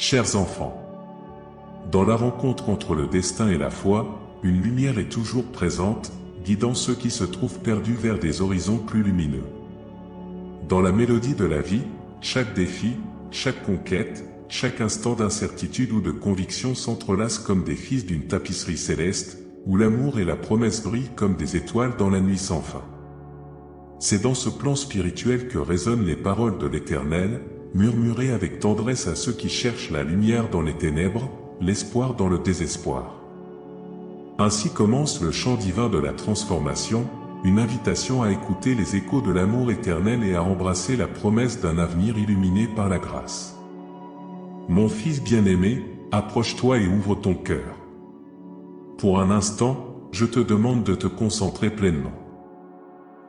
Chers enfants, dans la rencontre entre le destin et la foi, une lumière est toujours présente, guidant ceux qui se trouvent perdus vers des horizons plus lumineux. Dans la mélodie de la vie, chaque défi, chaque conquête, chaque instant d'incertitude ou de conviction s'entrelacent comme des fils d'une tapisserie céleste, où l'amour et la promesse brillent comme des étoiles dans la nuit sans fin. C'est dans ce plan spirituel que résonnent les paroles de l'Éternel, murmurées avec tendresse à ceux qui cherchent la lumière dans les ténèbres, l'espoir dans le désespoir. Ainsi commence le chant divin de la transformation, une invitation à écouter les échos de l'amour éternel et à embrasser la promesse d'un avenir illuminé par la grâce. Mon fils bien-aimé, approche-toi et ouvre ton cœur. Pour un instant, je te demande de te concentrer pleinement.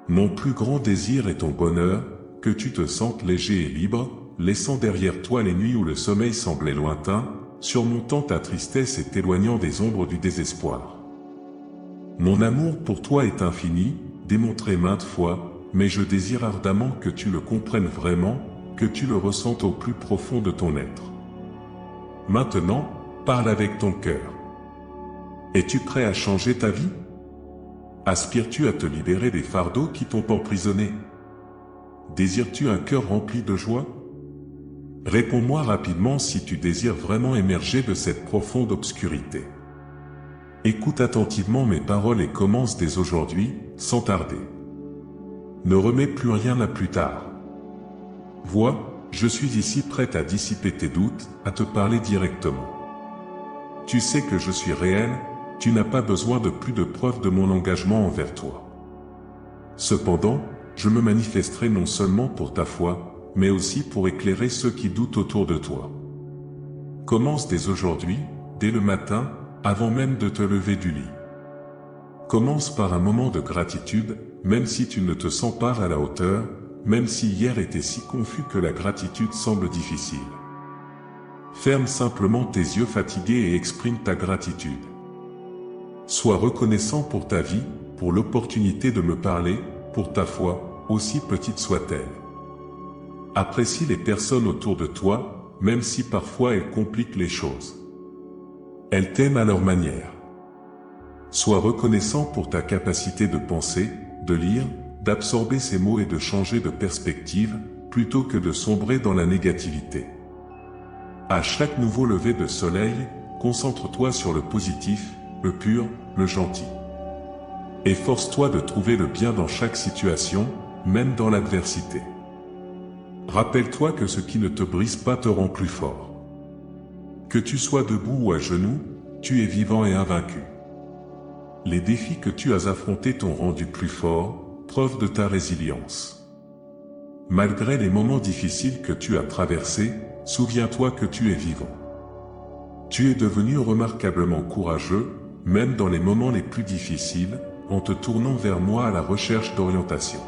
Mon plus grand désir est ton bonheur, que tu te sentes léger et libre, laissant derrière toi les nuits où le sommeil semblait lointain, surmontant ta tristesse et t'éloignant des ombres du désespoir. Mon amour pour toi est infini, démontré maintes fois, mais je désire ardemment que tu le comprennes vraiment, que tu le ressentes au plus profond de ton être. Maintenant, parle avec ton cœur. Es-tu prêt à changer ta vie? Aspires-tu à te libérer des fardeaux qui t'ont emprisonné? Désires-tu un cœur rempli de joie? Réponds-moi rapidement si tu désires vraiment émerger de cette profonde obscurité. Écoute attentivement mes paroles et commence dès aujourd'hui, sans tarder. Ne remets plus rien à plus tard. Vois, je suis ici prête à dissiper tes doutes, à te parler directement. Tu sais que je suis réel, tu n'as pas besoin de plus de preuves de mon engagement envers toi. Cependant, je me manifesterai non seulement pour ta foi, mais aussi pour éclairer ceux qui doutent autour de toi. Commence dès aujourd'hui, dès le matin, avant même de te lever du lit. Commence par un moment de gratitude, même si tu ne te sens pas à la hauteur, même si hier était si confus que la gratitude semble difficile. Ferme simplement tes yeux fatigués et exprime ta gratitude. Sois reconnaissant pour ta vie, pour l'opportunité de me parler, pour ta foi, aussi petite soit-elle. Apprécie les personnes autour de toi, même si parfois elles compliquent les choses. Elles t'aiment à leur manière. Sois reconnaissant pour ta capacité de penser, de lire, d'absorber ces mots et de changer de perspective, plutôt que de sombrer dans la négativité. À chaque nouveau lever de soleil, concentre-toi sur le positif, le pur, le gentil. Efforce-toi de trouver le bien dans chaque situation, même dans l'adversité. Rappelle-toi que ce qui ne te brise pas te rend plus fort. Que tu sois debout ou à genoux, tu es vivant et invaincu. Les défis que tu as affrontés t'ont rendu plus fort, preuve de ta résilience. Malgré les moments difficiles que tu as traversés, souviens-toi que tu es vivant. Tu es devenu remarquablement courageux, même dans les moments les plus difficiles, en te tournant vers moi à la recherche d'orientation.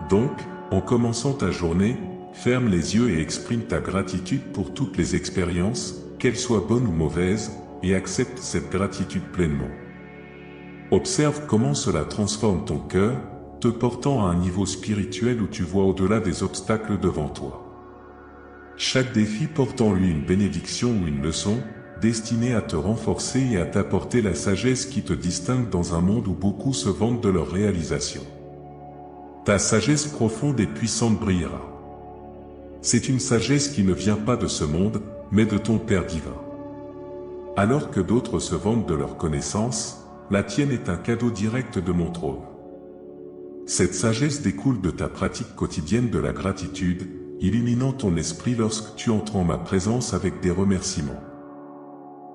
Donc, en commençant ta journée, ferme les yeux et exprime ta gratitude pour toutes les expériences, qu'elles soient bonnes ou mauvaises, et accepte cette gratitude pleinement. Observe comment cela transforme ton cœur, te portant à un niveau spirituel où tu vois au-delà des obstacles devant toi. Chaque défi porte en lui une bénédiction ou une leçon, destinée à te renforcer et à t'apporter la sagesse qui te distingue dans un monde où beaucoup se vantent de leur réalisation. Ta sagesse profonde et puissante brillera. C'est une sagesse qui ne vient pas de ce monde, mais de ton Père divin. Alors que d'autres se vantent de leur connaissance, la tienne est un cadeau direct de mon trône. Cette sagesse découle de ta pratique quotidienne de la gratitude, illuminant ton esprit lorsque tu entres en ma présence avec des remerciements.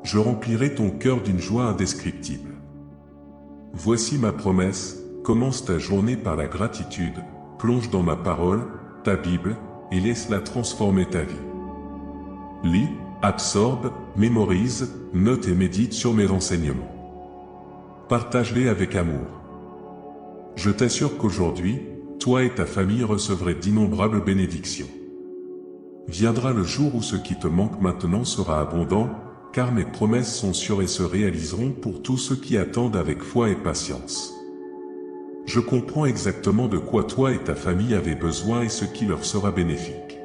Je remplirai ton cœur d'une joie indescriptible. Voici ma promesse, commence ta journée par la gratitude, plonge dans ma parole, ta Bible, et laisse-la transformer ta vie. Lis, absorbe, mémorise, note et médite sur mes renseignements. Partage-les avec amour. Je t'assure qu'aujourd'hui, toi et ta famille recevrez d'innombrables bénédictions. Viendra le jour où ce qui te manque maintenant sera abondant, car mes promesses sont sûres et se réaliseront pour tous ceux qui attendent avec foi et patience. Je comprends exactement de quoi toi et ta famille avez besoin et ce qui leur sera bénéfique.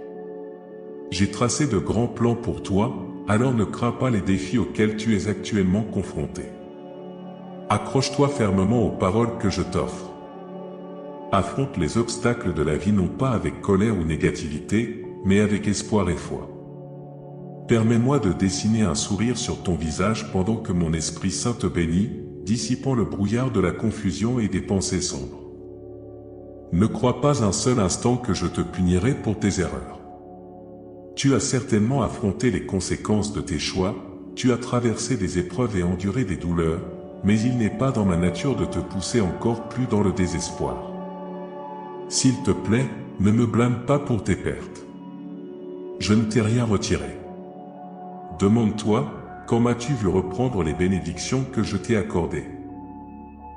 J'ai tracé de grands plans pour toi, alors ne crains pas les défis auxquels tu es actuellement confronté. Accroche-toi fermement aux paroles que je t'offre. Affronte les obstacles de la vie non pas avec colère ou négativité, mais avec espoir et foi. Permets-moi de dessiner un sourire sur ton visage pendant que mon Esprit Saint te bénit, dissipant le brouillard de la confusion et des pensées sombres. Ne crois pas un seul instant que je te punirai pour tes erreurs. Tu as certainement affronté les conséquences de tes choix, tu as traversé des épreuves et enduré des douleurs, mais il n'est pas dans ma nature de te pousser encore plus dans le désespoir. S'il te plaît, ne me blâme pas pour tes pertes. Je ne t'ai rien retiré. Demande-toi, quand m'as-tu vu reprendre les bénédictions que je t'ai accordées?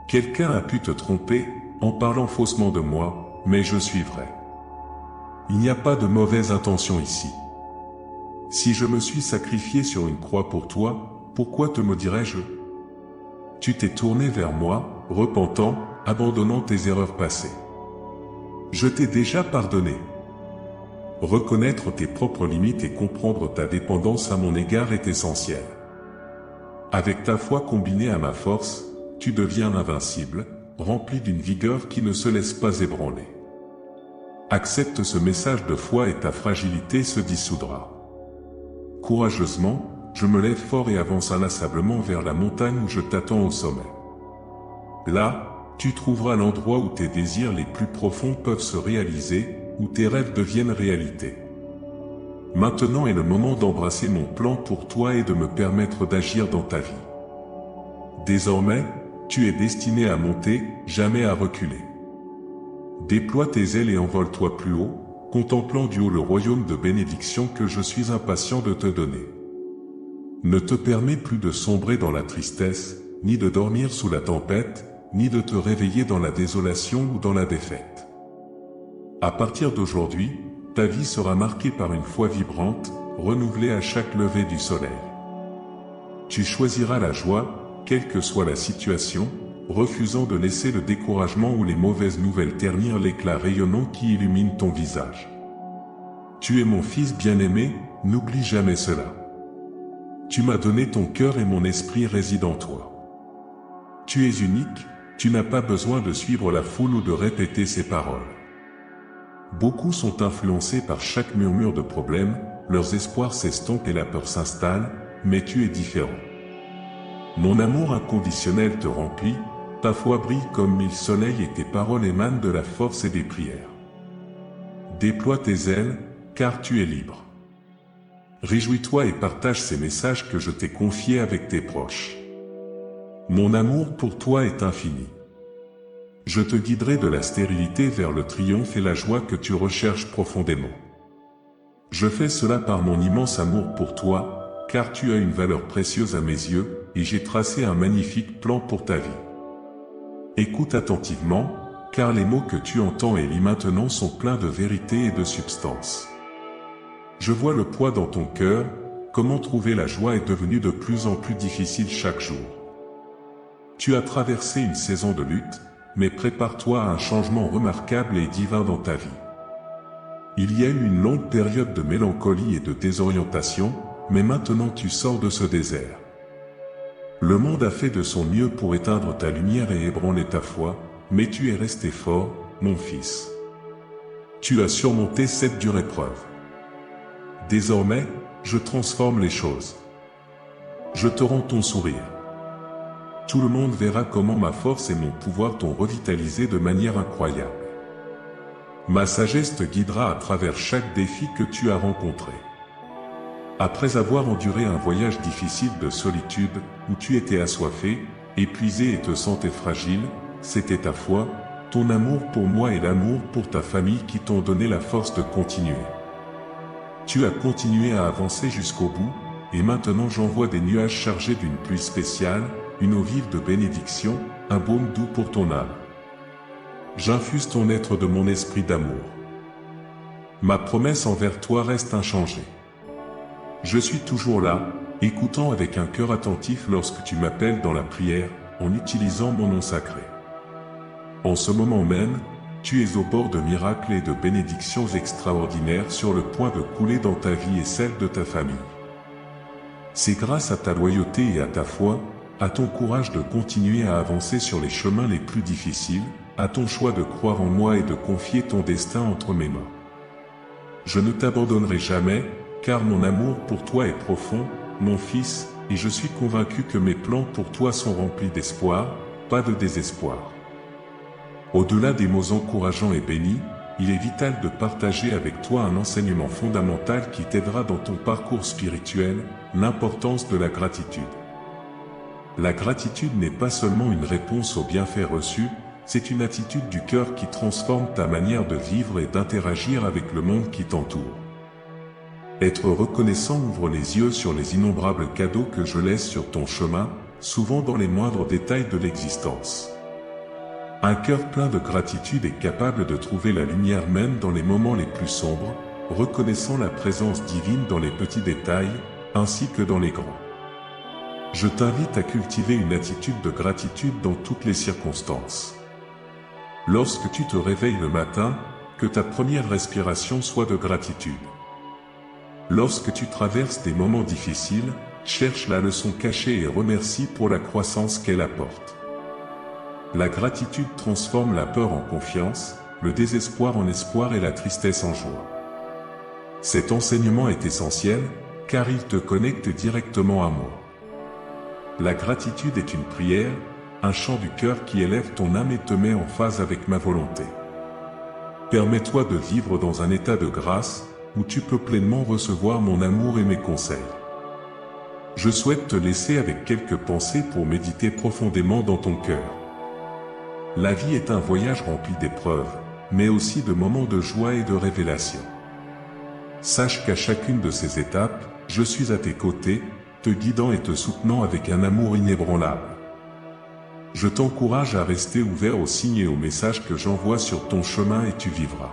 Quelqu'un a pu te tromper, en parlant faussement de moi, mais je suis vrai. Il n'y a pas de mauvaise intention ici. Si je me suis sacrifié sur une croix pour toi, pourquoi te maudirais-je? Tu t'es tourné vers moi, repentant, abandonnant tes erreurs passées. Je t'ai déjà pardonné. Reconnaître tes propres limites et comprendre ta dépendance à mon égard est essentiel. Avec ta foi combinée à ma force, tu deviens invincible, rempli d'une vigueur qui ne se laisse pas ébranler. Accepte ce message de foi et ta fragilité se dissoudra. Courageusement, je me lève fort et avance inlassablement vers la montagne où je t'attends au sommet. Là, tu trouveras l'endroit où tes désirs les plus profonds peuvent se réaliser, où tes rêves deviennent réalité. Maintenant est le moment d'embrasser mon plan pour toi et de me permettre d'agir dans ta vie. Désormais, tu es destiné à monter, jamais à reculer. Déploie tes ailes et envole-toi plus haut, contemplant du haut le royaume de bénédiction que je suis impatient de te donner. Ne te permets plus de sombrer dans la tristesse, ni de dormir sous la tempête, ni de te réveiller dans la désolation ou dans la défaite. À partir d'aujourd'hui, ta vie sera marquée par une foi vibrante, renouvelée à chaque lever du soleil. Tu choisiras la joie, quelle que soit la situation, refusant de laisser le découragement ou les mauvaises nouvelles ternir l'éclat rayonnant qui illumine ton visage. Tu es mon fils bien-aimé, n'oublie jamais cela. Tu m'as donné ton cœur et mon esprit réside en toi. Tu es unique, tu n'as pas besoin de suivre la foule ou de répéter ses paroles. Beaucoup sont influencés par chaque murmure de problème, leurs espoirs s'estompent et la peur s'installe, mais tu es différent. Mon amour inconditionnel te remplit, ta foi brille comme 1000 soleils et tes paroles émanent de la force et des prières. Déploie tes ailes, car tu es libre. Réjouis-toi et partage ces messages que je t'ai confiés avec tes proches. Mon amour pour toi est infini. Je te guiderai de la stérilité vers le triomphe et la joie que tu recherches profondément. Je fais cela par mon immense amour pour toi, car tu as une valeur précieuse à mes yeux, et j'ai tracé un magnifique plan pour ta vie. Écoute attentivement, car les mots que tu entends et lis maintenant sont pleins de vérité et de substance. Je vois le poids dans ton cœur, comment trouver la joie est devenu de plus en plus difficile chaque jour. Tu as traversé une saison de lutte, mais prépare-toi à un changement remarquable et divin dans ta vie. Il y a eu une longue période de mélancolie et de désorientation, mais maintenant tu sors de ce désert. Le monde a fait de son mieux pour éteindre ta lumière et ébranler ta foi, mais tu es resté fort, mon fils. Tu as surmonté cette dure épreuve. Désormais, je transforme les choses. Je te rends ton sourire. Tout le monde verra comment ma force et mon pouvoir t'ont revitalisé de manière incroyable. Ma sagesse te guidera à travers chaque défi que tu as rencontré. Après avoir enduré un voyage difficile de solitude, où tu étais assoiffé, épuisé et te sentais fragile, c'était ta foi, ton amour pour moi et l'amour pour ta famille qui t'ont donné la force de continuer. Tu as continué à avancer jusqu'au bout, et maintenant j'envoie des nuages chargés d'une pluie spéciale, une eau vive de bénédiction, un baume doux pour ton âme. J'infuse ton être de mon esprit d'amour. Ma promesse envers toi reste inchangée. Je suis toujours là, écoutant avec un cœur attentif lorsque tu m'appelles dans la prière, en utilisant mon nom sacré. En ce moment même, tu es au bord de miracles et de bénédictions extraordinaires sur le point de couler dans ta vie et celle de ta famille. C'est grâce à ta loyauté et à ta foi, à ton courage de continuer à avancer sur les chemins les plus difficiles, à ton choix de croire en moi et de confier ton destin entre mes mains. Je ne t'abandonnerai jamais, car mon amour pour toi est profond, mon fils, et je suis convaincu que mes plans pour toi sont remplis d'espoir, pas de désespoir. Au-delà des mots encourageants et bénis, il est vital de partager avec toi un enseignement fondamental qui t'aidera dans ton parcours spirituel, l'importance de la gratitude. La gratitude n'est pas seulement une réponse aux bienfaits reçus, c'est une attitude du cœur qui transforme ta manière de vivre et d'interagir avec le monde qui t'entoure. Être reconnaissant ouvre les yeux sur les innombrables cadeaux que je laisse sur ton chemin, souvent dans les moindres détails de l'existence. Un cœur plein de gratitude est capable de trouver la lumière même dans les moments les plus sombres, reconnaissant la présence divine dans les petits détails, ainsi que dans les grands. Je t'invite à cultiver une attitude de gratitude dans toutes les circonstances. Lorsque tu te réveilles le matin, que ta première respiration soit de gratitude. Lorsque tu traverses des moments difficiles, cherche la leçon cachée et remercie pour la croissance qu'elle apporte. La gratitude transforme la peur en confiance, le désespoir en espoir et la tristesse en joie. Cet enseignement est essentiel, car il te connecte directement à moi. La gratitude est une prière, un chant du cœur qui élève ton âme et te met en phase avec ma volonté. Permets-toi de vivre dans un état de grâce, où tu peux pleinement recevoir mon amour et mes conseils. Je souhaite te laisser avec quelques pensées pour méditer profondément dans ton cœur. La vie est un voyage rempli d'épreuves, mais aussi de moments de joie et de révélation. Sache qu'à chacune de ces étapes, je suis à tes côtés, te guidant et te soutenant avec un amour inébranlable. Je t'encourage à rester ouvert aux signes et aux messages que j'envoie sur ton chemin et tu vivras.